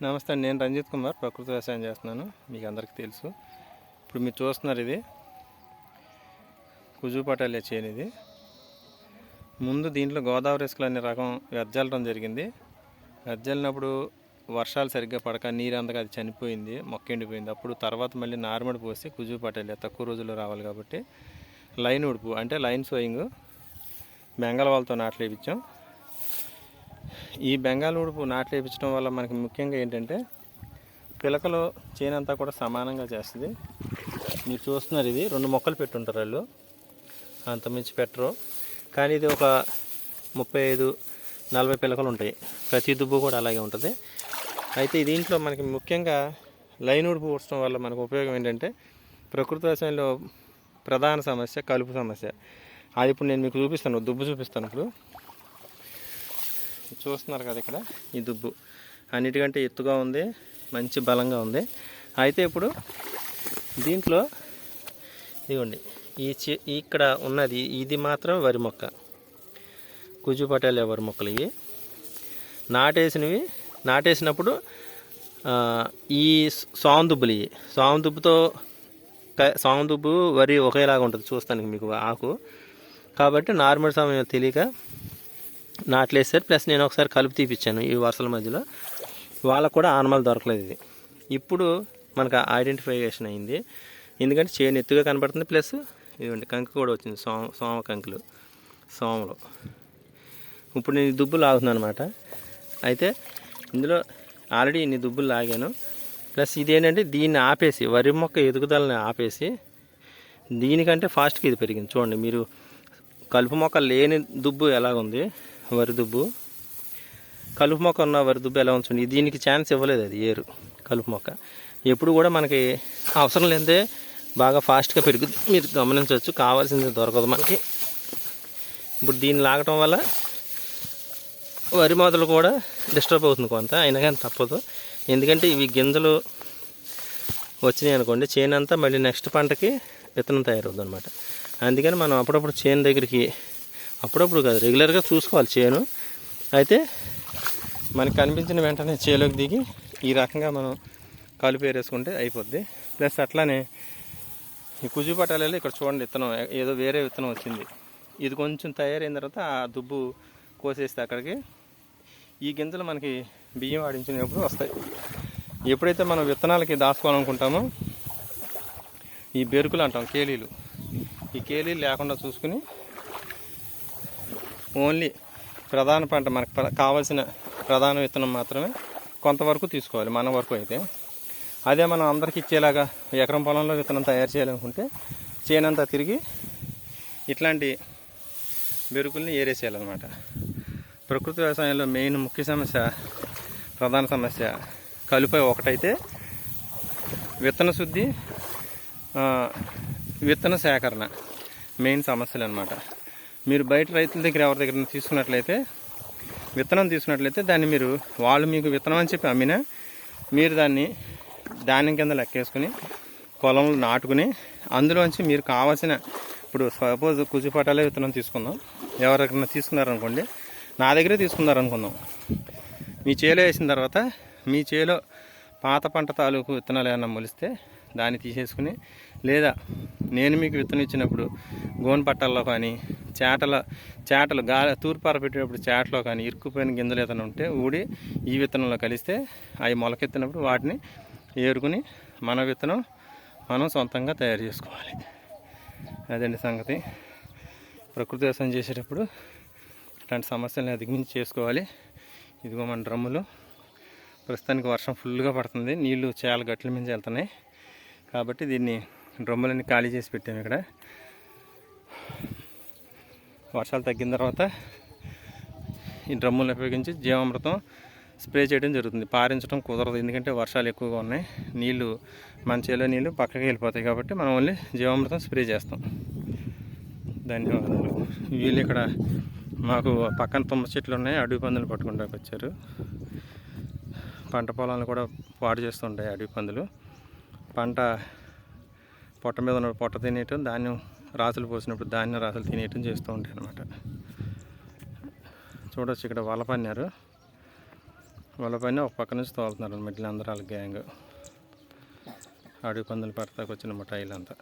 నమస్తే అండి. నేను రంజిత్ కుమార్ ప్రకృతి వ్యవసాయం చేస్తున్నాను. మీకు అందరికీ తెలుసు. ఇప్పుడు మీరు చూస్తున్నారు, ఇది కుజుపటాలే చేను. ఇది ముందు దీంట్లో గోదావరి ఇసుకలు అనే రకం వెజ్జల్లడం జరిగింది. వెజ్జల్లినప్పుడు వర్షాలు సరిగ్గా పడక నీరు అంతగా అది చనిపోయింది, మొక్క ఎండిపోయింది. అప్పుడు తర్వాత మళ్ళీ నార్మల్ పోసి కుజుపటాలే తక్కువ రోజుల్లో రావాలి కాబట్టి లైన్ ఉడుపు అంటే లైన్ సోయింగ్ బెంగాల్ వాళ్ళతో నాట్లు వేయించాం. ఈ బెంగాల్ ఉడుపు నాట్లు వేయించడం వల్ల మనకి ముఖ్యంగా ఏంటంటే పిలకలు చేనంతా కూడా సమానంగా చేస్తుంది. మీరు చూస్తున్నారు, ఇది 2 మొక్కలు పెట్టుంటారు వాళ్ళు, అంతమించి పెట్టరు. కానీ ఇది ఒక 35-40 పిలకలు ఉంటాయి. ప్రతి దుబ్బు కూడా అలాగే ఉంటుంది. అయితే దీంట్లో మనకి ముఖ్యంగా లైన్ ఉడుపు ఊడ్చడం వల్ల మనకు ఉపయోగం ఏంటంటే ప్రకృతి వ్యవసాయంలో ప్రధాన సమస్య కలుపు సమస్య. అది ఇప్పుడు నేను మీకు చూపిస్తాను, దుబ్బు చూపిస్తాను. ఇప్పుడు చూస్తున్నారు కదా, ఇక్కడ ఈ దుబ్బు అన్నిటికంటే ఎత్తుగా ఉంది, మంచి బలంగా ఉంది. అయితే ఇప్పుడు దీంట్లో ఇదిగోండి, ఇక్కడ ఉన్నది ఇది మాత్రం వరి మొక్క, కుజుపటాలే వరి మొక్కలు. ఇవి నాటేసినప్పుడు ఈ సాందుబ్బులు, ఇవి సాందుబ్బు వరి ఒకేలాగా ఉంటుంది చూస్తానికి మీకు ఆకు. కాబట్టి నార్మల్ సమయం తెలియక నాట్లేసారు. ప్లస్ నేను ఒకసారి కలుపు తీపిచ్చాను ఈ వరుసల మధ్యలో, వాళ్ళకు కూడా ఆనమాలు దొరకలేదు. ఇది ఇప్పుడు మనకు ఐడెంటిఫికేషన్ అయింది, ఎందుకంటే చేను ఎత్తుగా కనబడుతుంది. ప్లస్ ఇదిగోండి కంకి కూడా వచ్చింది, సోమ కంకులు, సోమలు. ఇప్పుడు నేను దుబ్బులు లాగుతున్నాను అనమాట. అయితే ఇందులో ఆల్రెడీ ఇన్ని దుబ్బులు లాగాను. ప్లస్ ఇదేంటంటే దీన్ని ఆపేసి, వరి మొక్క ఎదుగుదలని ఆపేసి దీనికంటే ఫాస్ట్గా ఇది పెరిగింది. చూడండి మీరు, కలుపు మొక్క లేని దుబ్బు ఎలాగుంది వరి దుబ్బు, కలుపు మొక్క ఉన్న వరి దుబ్బు ఎలా ఉంచండి. దీనికి ఛాన్స్ ఇవ్వలేదు అది ఏరు. కలుపు మొక్క ఎప్పుడు కూడా మనకి అవసరం లేదే బాగా ఫాస్ట్గా పెరుగుతుంది, మీరు గమనించవచ్చు. కావాల్సింది దొరకదు మనకి. ఇప్పుడు దీన్ని లాగటం వల్ల వరి మొదలు కూడా డిస్టర్బ్ అవుతుంది కొంత, అయినా కానీ తప్పదు. ఎందుకంటే ఇవి గింజలు వచ్చినాయి అనుకోండి, చేను అంతా మళ్ళీ నెక్స్ట్ పంటకి విత్తనం తయారవుతుంది అనమాట. అందుకని మనం అప్పుడప్పుడు చేను దగ్గరికి, అప్పుడప్పుడు కాదు రెగ్యులర్గా చూసుకోవాలి చేను. అయితే మనకు కనిపించిన వెంటనే చేలోకి దిగి ఈ రకంగా మనం కలుపు ఏరేసుకుంటే అయిపోద్ది. ప్లస్ అట్లానే ఈ కుజుపటాలలో ఇక్కడ చూడండి, విత్తనం ఏదో వేరే విత్తనం వచ్చింది. ఇది కొంచెం తయారైన తర్వాత ఆ దుబ్బు కోసేస్తే అక్కడికి ఈ గింజలు మనకి బియ్యం ఆడించినప్పుడు వస్తాయి. ఎప్పుడైతే మనం విత్తనాలకి దాచుకోవాలనుకుంటామో ఈ బెరుకులు అంటాం, కేలీలు, ఈ కేలీలు లేకుండా చూసుకుని ఓన్లీ ప్రధాన పంట మనకు కావాల్సిన ప్రధాన విత్తనం మాత్రమే కొంతవరకు తీసుకోవాలి, మన వరకు అయితే. అదే మనం అందరికి ఇచ్చేలాగా ఎకరం పొలంలో విత్తనం తయారు చేయాలనుకుంటే చేనంతా తిరిగి ఇట్లాంటి బెరుకుల్ని ఏరేసేయాలన్నమాట. ప్రకృతి వ్యవసాయంలో మెయిన్ ముఖ్య సమస్య, ప్రధాన సమస్య కలుపు ఒకటైతే విత్తన శుద్ధి, విత్తన సేకరణ మెయిన్ సమస్యలు అన్నమాట. మీరు బయట రైతుల దగ్గర ఎవరి దగ్గర తీసుకున్నట్లయితే, విత్తనం తీసుకున్నట్లయితే దాన్ని వాళ్ళు మీకు విత్తనం అని చెప్పి అమ్మినా మీరు దాన్ని ధాన్యం కింద లెక్కేసుకుని పొలంలో నాటుకుని అందులోంచి మీరు కావాల్సిన, ఇప్పుడు సపోజ్ కుజుపటాలే విత్తనం తీసుకుందాం, ఎవరికైనా తీసుకున్నారనుకోండి, నా దగ్గరే తీసుకున్నారనుకుందాం. మీ చేలో వేసిన తర్వాత మీ చేలో పాత పంట తాలూకు విత్తనాలు ఏమైనా మొలిస్తే దాన్ని తీసేసుకుని, లేదా నేను మీకు విత్తనం ఇచ్చినప్పుడు గోను పట్టాల్లో కానీ చేటలు గాలి తూర్పార పెట్టేటప్పుడు చేటలో కానీ ఇరుక్కుపోయిన గింజలు ఏదైనా ఉంటే ఊడి ఈ విత్తనంలో కలిస్తే అవి మొలకెత్తినప్పుడు వాటిని ఏరుకుని మన విత్తనం మనం సొంతంగా తయారు చేసుకోవాలి. అదండి సంగతి. ప్రకృతి వ్యవసాయం చేసేటప్పుడు ఇట్లాంటి సమస్యలను అధిగమించి చేసుకోవాలి. ఇదిగో మన డ్రమ్ములు, ప్రస్తుతానికి వర్షం ఫుల్గా పడుతుంది, నీళ్లు చాలా గట్ల మీద వెళ్తున్నాయి కాబట్టి దీన్ని డ్రమ్ములన్నీ ఖాళీ చేసి పెట్టాము. ఇక్కడ వర్షాలు తగ్గిన తర్వాత ఈ డ్రమ్ములను ఉపయోగించి జీవామృతం స్ప్రే చేయడం జరుగుతుంది. పారించడం కుదరదు, ఎందుకంటే వర్షాలు ఎక్కువగా ఉన్నాయి, నీళ్లు మన చేలో నీళ్ళు పక్కకి వెళ్ళిపోతాయి కాబట్టి మనం ఓన్లీ జీవామృతం స్ప్రే చేస్తాం. ధన్యవాదాలు. వీళ్ళు ఇక్కడ మాకు పక్కన తుమ్మ చెట్లు ఉన్నాయి, అడవి పందులు పట్టుకుంటానికి వచ్చారు. పంట పొలాలను కూడా పాడు చేస్తుంటాయి అడవి పందులు. పంట పొట్ట మీద ఉన్న పొట్ట తినేయటం, ధాన్యం రాసులు పోసినప్పుడు ధాన్యం రాసులు తినేయటం చేస్తూ ఉంటాయి అన్నమాట. చూడవచ్చు, ఇక్కడ వల పన్నారు. వాళ్ళ పైన ఒక పక్క నుంచి తోలుతున్నారు మిడ్లు అందరూ వాళ్ళ గ్యాంగ్. అడవి పందులు పడతాకు వచ్చిన మిఠాయిలంతా.